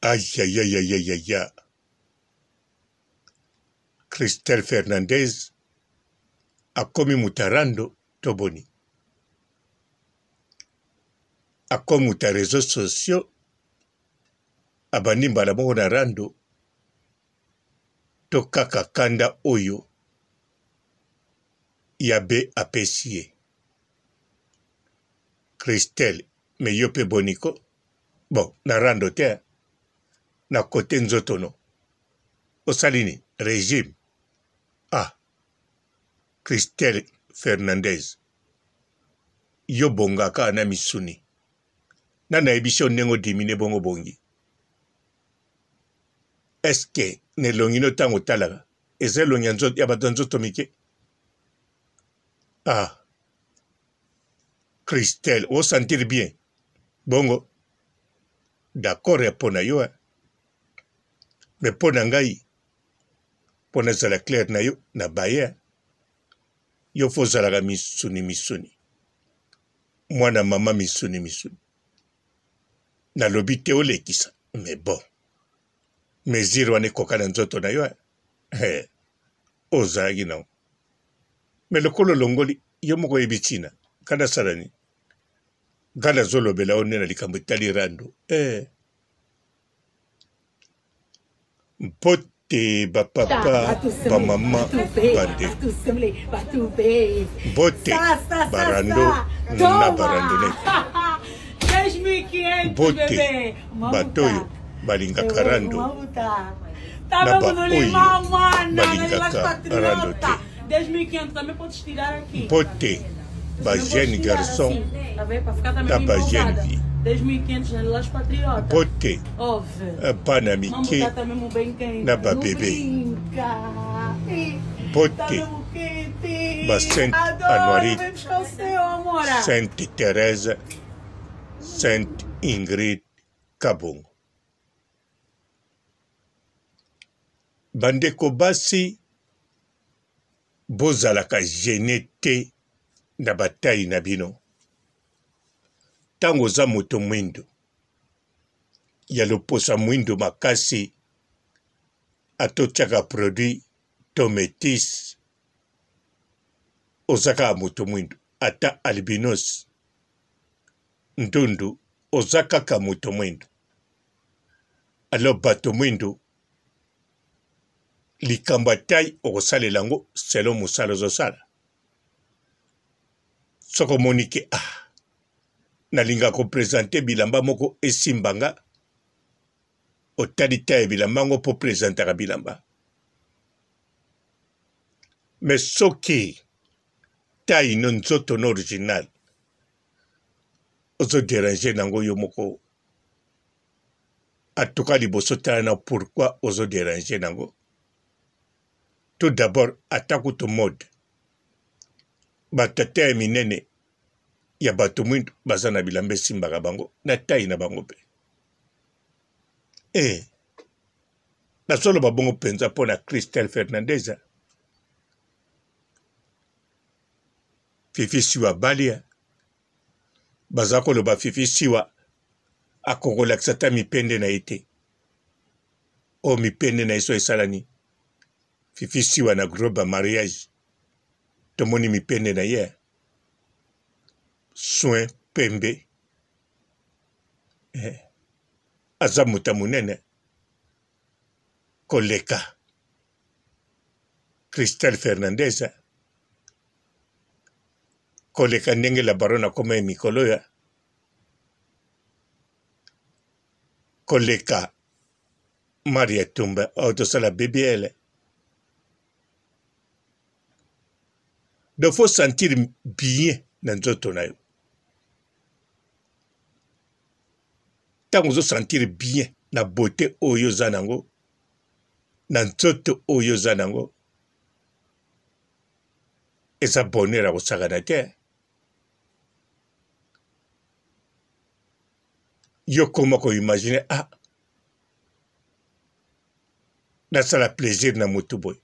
Aïe, aïe, aïe, aïe, aïe, aïe, aïe. Christelle Fernandez akomi mutarando toboni. Akomi muta réseaux sociaux abandi mbala moko na rando to kaka kanda oyo yabe apesi ye. Christelle me yo pe boniko bon na rando te na kote nzotono osalini régime. Ah, Christelle Fernandez yo bongaka na misuni na ebisho nengo dimine bongo bongi. Eske ne longino tango talaga eze longi nzoto ya bato nzoto mike. Ah, Christelle o sentir bien bongo d'accord ya pona yo me pona ngai pona zala clair na yo na baye yo fo zalaga misuni mwana mama misuni na lobi te olekisa mais bon mesure wane koka na nzoto na yo ozalaki nango me lokolo longoli yo moko yebi ntina kada salani kada zolobela o nena likambo etali rando mpote bapapa bamama bandeko mbote barando na barandonete mbote batoyo balingaka rando na baoyo balingaka rando te. 2.500 também podes tirar aqui. Mpote ba jeune garçon na ba jeune fille. 2.500 lá os patriotas. Mpote pana mike na ba bébé. Mpote ba Sainte Anoirite, Sainte Thérèse, Sainte Ingrid Kabongo. Bandeko basi bozalaka gene te na bataille na bino. Tango za moto mwindo ya loposa mwindo makasi atotiaka produit to métis ozaka moto mwindo ata albinos ndundu ozaka ka moto mwindo. Alo bato mwindo likambo tai okosalela yango selo mosala ozosala. Soko monike nalinga kopresente bilamba moko esimbanga otali ta bilamba ngo po presentaka bilamba. Me soki ta ino nzoto no original ozo déranger nango yo moko atuka liboso tala na pourquoi ozo déranger nango. Tout d'abord, attaque to mode. Batata minene ya bato mwindu bazana bilambe simbaka bango na tai na bango pe. Na solo babongo penza pona Christelle Fernandez. Fifi siwa balia. Bazako lo ba fifi siwa akokolakisata mipende na ite. O mipende na iso esalani. Fifi siwa na groba mariage. Tomoni mipende na ye. Soin pembe. Aza muta munene. Koleka. Christelle Fernandez. Koleka ndenge la barona kome mikolo ya. Koleka Maria Tumba. Autosala BBL. Donc, il faut sentir bien dans nzoto na yo. Tant que vous sentir bien na beauté oyo zanango, na nzoto oyo zanango, et ça bonheur à kosakana te. Yo comment ko imaginer na sala plaisir na mutu boy.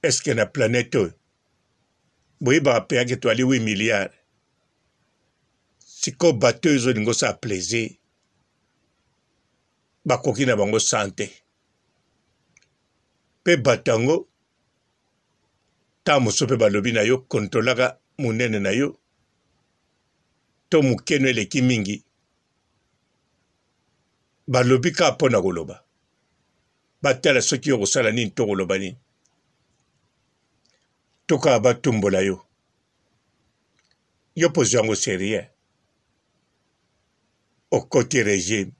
Est-ce que na planète oyo boye ba paya ke to ali 8 milliards. Siko bateau zo ningo sa plaisir. bakoki na bango sante pe batango ta mosusu mpe balobi na yo kontrolaka monene na yo to mokeno eleki mingi balobi ka mpo na koloba batala soki yo kosala nini to koloba nini to kaka batumbola yo yo mpozo yango serie okoti régime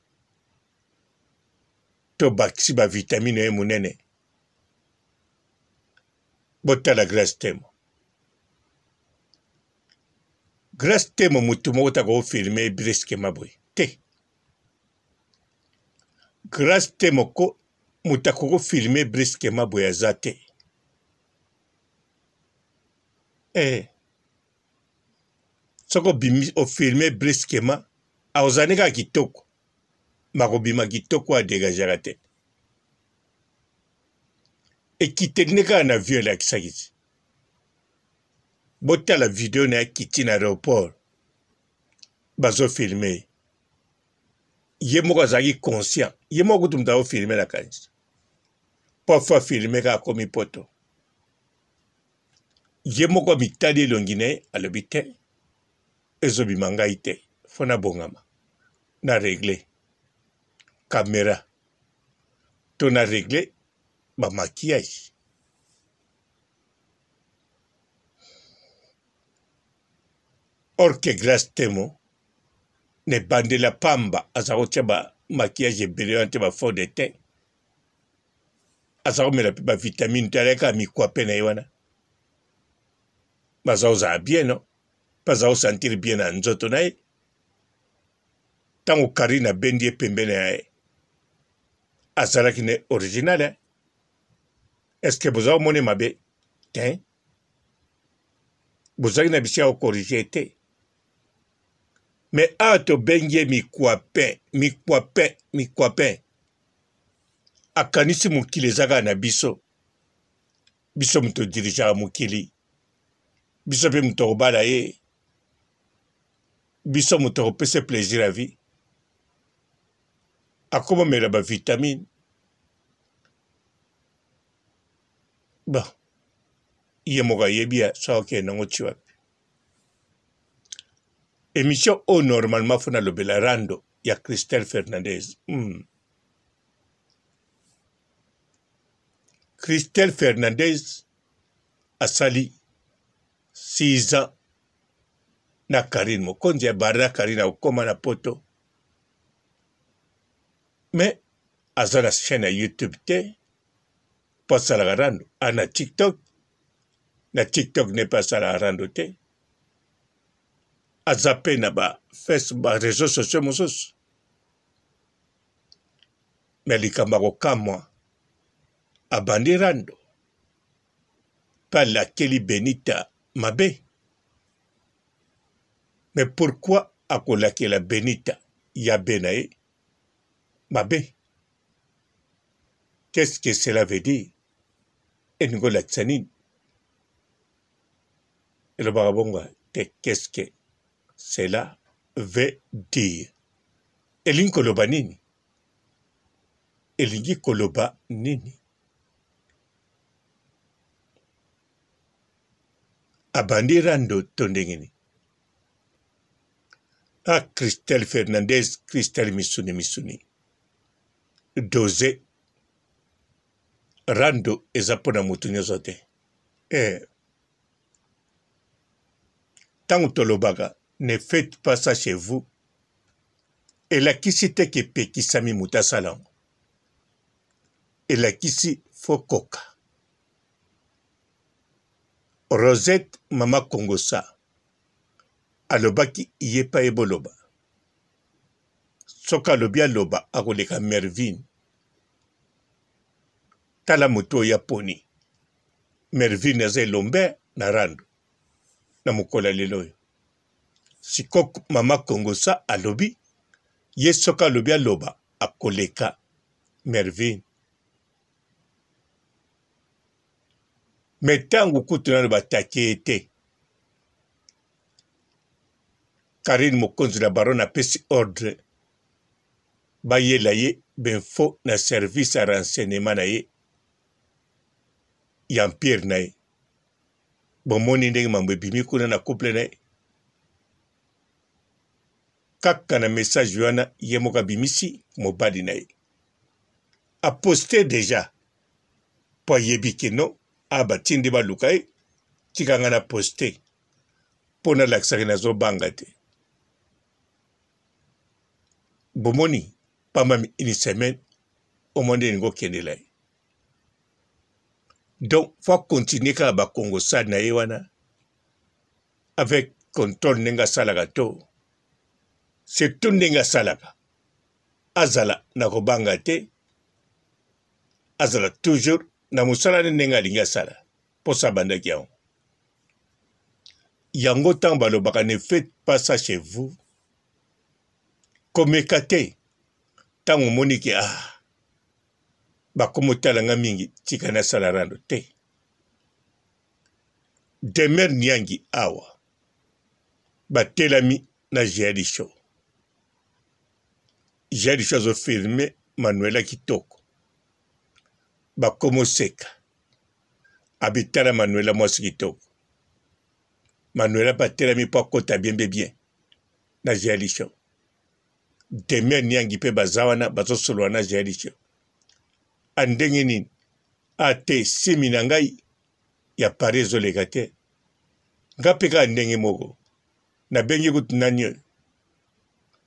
to bakisi bavitamine ye monene botala Grace Temo. Grace Temo mutu moko taka ofilme briskema boye te. Grace Temo ko mutu akoko filme briskema boye aza te. Soko bimi ofilme briskema aozani kaka kitoko makobima kitoko adegajaka te. Ekiteni kaka na viol akisaki ti. Botala video na kiti na aéroport bazo filmer. Ye moko azalaki conscient. Ye moko kutu mutu filmer na kanisa. Parfois filmer kaka komi poto. Ye moko mitali elongi na ye alobi te ezobima ngai te fo na bongama na regle caméra to na regle ba maquillage. Or que Grace Temo ne bandela pamba azako tia ba maquillage ebele ante ba fond de teint azako mela pe ba vitamine to aleka mikwape na ye wana bazao za bien no bazao sentir bien na nzoto na ye tango Karina bendi ye pembeni na ye azalaki ne original est-ce que bozao mone mabe te bozalaki na bisi ya kokorige te mais ato bengi mikwape akanisi mokili ezaka na biso muto dirijaka mokili biso mpe muto kobala ye biso muto kopesa plaisir à vie akomomela ba vitamine bon ye moko ayebi ya so akende nango ti wapi émission oyo normalement fo nalobela rando ya Christelle Fernandez. Christelle Fernandez asali 6 ans na Karine mokonzi ya barra Karine akokoma na poto mais aza na chaîne ya YouTube te po asalaka rando ana TikTok na TikTok ne pas asalaka rando te aza mpe na ba Facebook ba réseaux sociaux mosusu me likambo akokamwa abandi rando mpe alakeli Benita mabe. Mais pourquoi akolakela Benita yabe na ye mabe? Qu'est-ce que cela veut dire? Eningo lakisa nini? Elobaka bongo te qu'est-ce que cela veut dire? Elingi koloba nini? Elingi koloba nini? Abandi rando to ndenge nini? Ah, Christelle Fernandez, Christelle misuni doze rando eza mpona motu nyonso te. Tango tolobaka ne faites pas ça chez vous elakisi te ke epekisami motu asala yango elakisi fo koka. Rosette mama Kongosa alobaki ye pa ye boloba soki alobi aloba akoleka Mervine tala moto oyo aponi Mervine aza elombe na rando na mokola lelo oyo siko mama Kongosa alobi ye soki alobi aloba akoleka Mervine me ntango kutu nano bataki ye te Karine mokonzi na baron apesi ordre bayela ye ben fo na service à renseignement na ye ya empire na ye bomoni ndenge mambo ebimi kuna na couple na ye kaka na message wana ye moko abimisi mobali na ye aposte deja po ayebi ke no abatindi baluka ye tikanga na poste mpo nalakisaki nazobanga te bomoni pamba une semaine omonde elingi okendela ye donc faut continuer kaka bakongo sade na ye wana avec contrôle ndenge asalaka to surtout ndenge asalaka azala na kobanga te azala toujours na mosala ne ndenge alingi asala mposa abandaki yango yango ntango balobaka ne faites pas ça chez vous komeka te ntango omoni ke bakomotalanga mingi tika nasala rando te Demer Niangi awa batelami na Jeli Show Jeli Show azofilme Manuela kitoko bakomoseka abitala Manuela mwasi kitoko Manuela batelami po akota bien na Jeli Show Demer Niangi pe bazawana bazosolola na Jeli Show andenge nini ate simi na ngai ya pari ezoleka te nga mpe kaka ndenge moko nabengi kutu nani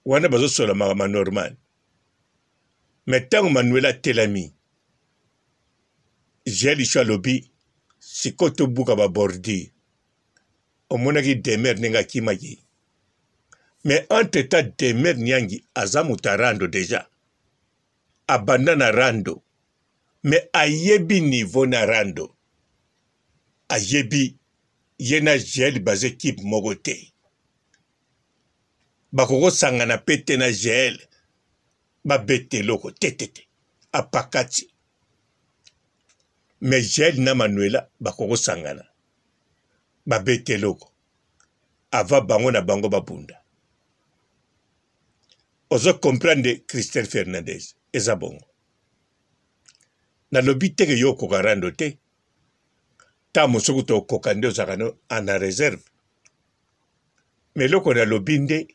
wana bazosola makambo normal me ntango Manuela atelami Jeli Show alobi siko tobuka babordi omonaki Demer ndenge akimaki me entre temps Demer Niangi aza moto arando deja abanda na rando me ayebi niveau na rando ayebi ye na Jeli baza ekipe moko te bakokosangana pe te na Jeli babete eloko te apakati me Jeli na Manuela bakokosangana babete eloko ava bango na bango babunda ozo comprendre Christelle Fernandez eza bongo nalobi teke yo okoka rando te ta mosuku tokoka nde ozalaka no ana réserve mais eloko nalobi nde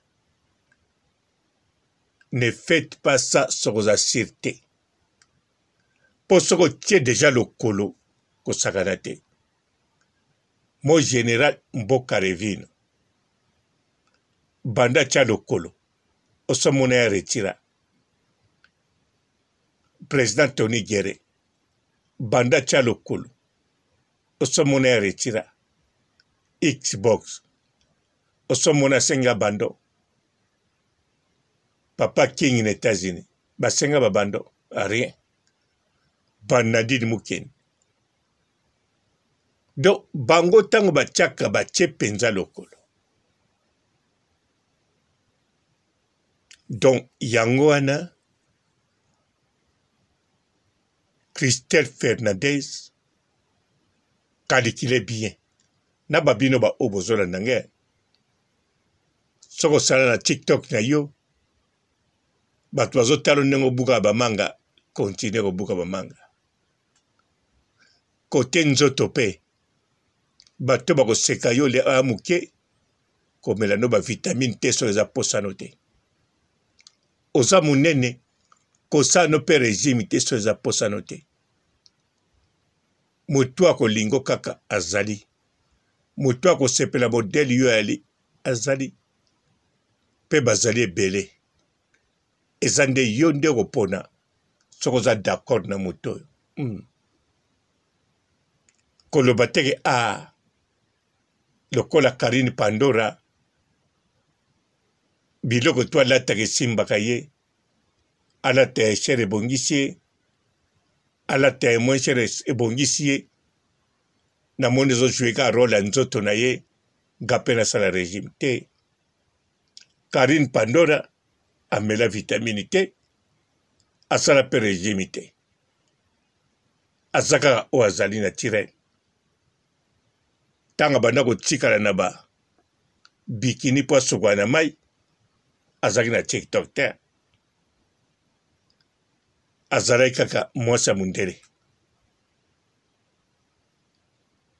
ne faites pas ça soko oza sire te mpo soko otie deja lokolo kosakana te mo général Mboka Revino banda tia lokolo osomona ya retira président Tony Guerre banda tia lokolo osomona ya retira Xbox osomona senga bando papa King na États-Unis basenga babando rien Banadine Mukeni donc bango tango batiaka batie penza lokolo donc yango wana Christelle Fernandez calcule bien na babino ba obozola nange soko sala na TikTok na yo bato bazotala ndenge obuka bamanga continue kobuka bamanga kote nzoto mpe bato bakoseka yo le amuke komela no bavitamine te so eza posano te oza monene kosala no mpe régime te so eza posano te moto akolingo kaka azali moto akosepela modele yo yali azali mpe bazali ebele eza nde yo nde okopona soki oza d'accord na moto oyo koloba teke lokola Karine Pandora biloko to alataka esimbaka ye alata ya chere ebongisi ye alata ya moins chere ebongisi ye namoni ezojue ka role ya nzoto na ye nga mpe nasala régime te Karine Pandora amela vitamine te asala mpe régime te aza kaka oyo azali naturel ntango banda kotikala na bikini mpo asokwana na mai azalaki na TikTok te azalaki kaka mwasi ya mundele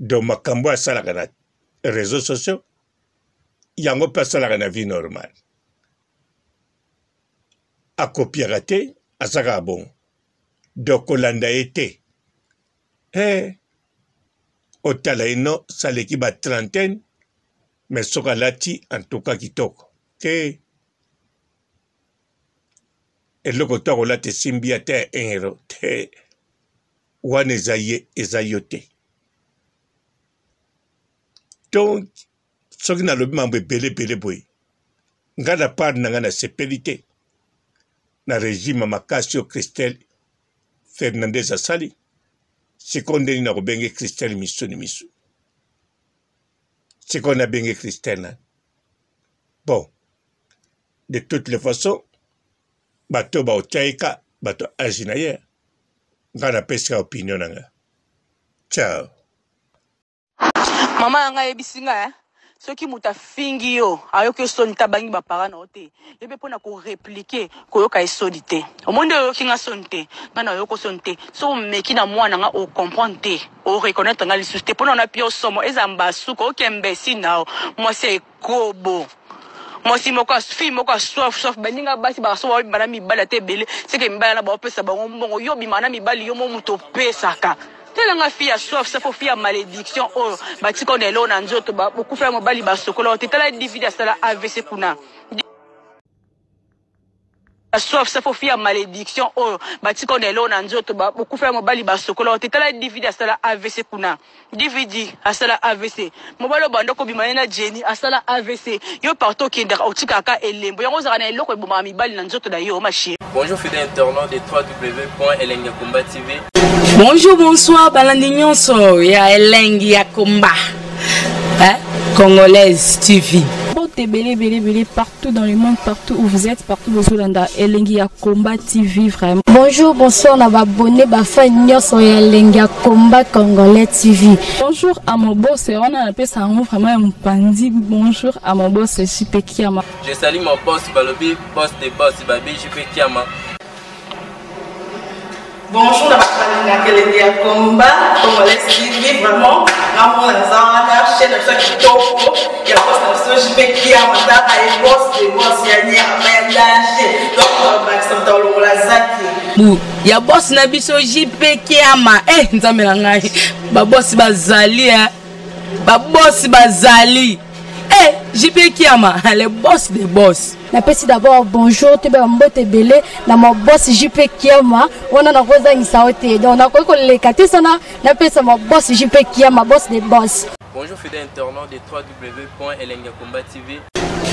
do makambo asalaka na réseaux sociaux yango mpe asalaka na vie normale akopiaka te asaka bongo do kolanda ye te otala ino saleki ba trentaine mais soki alati antuka kitoko te eloko to akolata esimbi ate 1 euro te wana eza yo te donc soki nalobi mambo ebele boye nga na part na nga nasepeli te na régime makasi oyo Christelle Fernandez asali sikoyo ndeni na kobenge Christelle misu sikoyo nabenge Christelle nani bon de toutes les façons bato baotiaika bato agi na ye nga napesika opinion na nga ciao mama yanga yebisinga soki muta fingi yo ayoki soni tabangi ba parents na ote yebe pona ko répliquer koyoka esodi te omonde yoki nga soni te ngana yoko soni te so meki na mwana nga o comprendre te o reconnaître nga lisusu te pona na pio somo ezamba suko okembesi nao mwasi ekobo mwasi moko fille moko soif baninga basi ba so bana mibala te bele seke mibala na ba pesa bango mbongo yo bimana mibali yo mo muto pesaka telanga fille ya soif ça faut fille ya malédiction oh batiko nelo na nzoto ba okufa mobali ba sokola tetala divide asala AVC kuna soif ça faut fille ya malédiction oh batiko nelo na nzoto ba okufa mobali ba sokola tetala divide asala AVC kuna dividi asala AVC mobalo bando ko bimana na Jenny asala AVC yo partout kindera otika ka elembo yango zaka na eloko eboma mibali na nzoto da yo machi. Bonjour fidèles internautes de www.elengiakomba TV. Bonjour, bonsoir, balandi nyonso ya Elengi ya Komba, Congolaise TV. Belé partout dans le monde, partout où vous êtes, partout où vous êtes, Elengi ya Komba TV vraiment. Bonjour, bonsoir, on va abonner bafa nyonso ya Elengi ya Komba Congolais TV. Bonjour à mon boss, on a appelé ça vraiment un pandi. Bonjour à mon boss, JP Kiama. Je salue mon boss Balobi, boss des boss Babi, JP Kiama. Bonjour, la Elengi ya Komba Congolais TV vraiment. Ngamo na zana chaîne de ça qui toko ya boss na JP Kiama ta ay boss des boss ya nia ya danger. Donc on va accepter le la zaki. Ya boss na biso JP Kiama nzambe na ngai ba boss bazali ba boss bazali JP Kiama le boss des boss. Napesi d'abord bonjour te ba mbote belé na mon boss JP Kiama ona na koza ngisaote donc na ko lekate sana napesa mon boss JP Kiama boss des boss. Bonjour fidèles internautes de www.elengiakomba TV.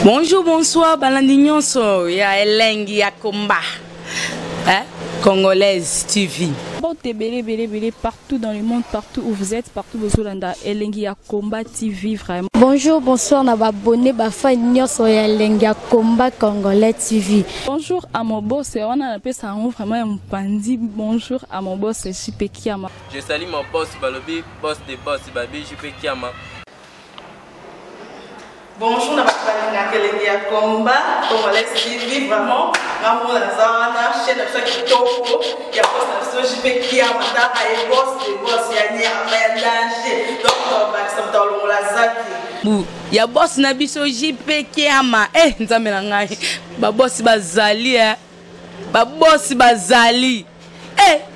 Bonjour, bonsoir, balandi nyonso ya Elengi ya Komba, Congolaise TV. Belé partout dans le monde, partout où vous êtes, partout où vous êtes, Elengi ya Komba TV vraiment. Bonjour, bonsoir, on va abonner bafa nyonso ya Elengi ya Komba Congolais TV. Bonjour à mon boss, on a appelé ça vraiment un pandi. Bonjour à mon boss, JP Kiama. Je salue mon boss Balobi, boss des boss Babi, JP Kiama. Bonjour, la Elengi ya Komba Congolais TV vraiment. Ngamo na zana chaîne de ça qui toko ya boss na JP Kiama ta ay boss des boss ya nia ya danger. Donc on va accepter le la zaki. Ya boss na biso JP Kiama nzambe na ngai ba boss bazali ba boss bazali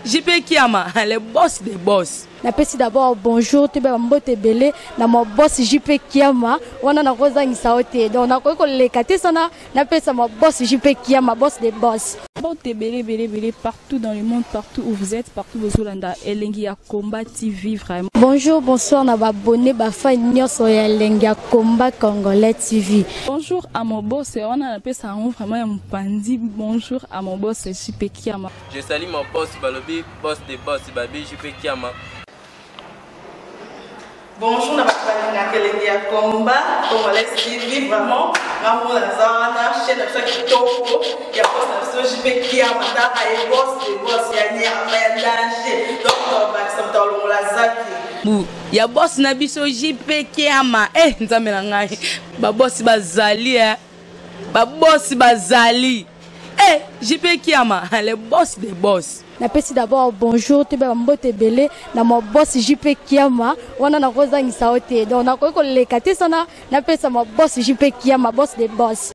JP Kiama le boss des boss. Napesi d'abord bonjour te ba mbote belé na mon boss JP Kiama ona na koza ngisaote donc na ko lekate sana napesa mon boss JP Kiama boss des boss. Belé partout dans le monde, partout où vous êtes, partout où vous êtes, Elengi ya Komba TV vraiment. Bonjour, bonsoir, on va abonner bafa nyonso ya Elengi ya Komba Congolais TV. Bonjour à mon boss, on a appelé ça vraiment un pandi. Bonjour à mon boss, JP Kiama. Je salue mon boss Balobi, boss des boss Babi, JP Kiama. Bonjour, la Elengi ya Komba Congolais TV vraiment. Ngamo na zana chaîne de ça qui toko ya boss na JP Kiama ta ay boss des boss ya nia ya danger. Donc on va accepter le la zaki. Ya boss na biso JP Kiama nzambe na ngai ba boss bazali ba boss bazali Eh, JP Kiama, le boss des boss. Napesi d'abord bonjour te ba mbote belé na mo boss JP Kiama wana na koza ngisaote donc na ko lekate sana napesa mo boss JP Kiama boss des boss.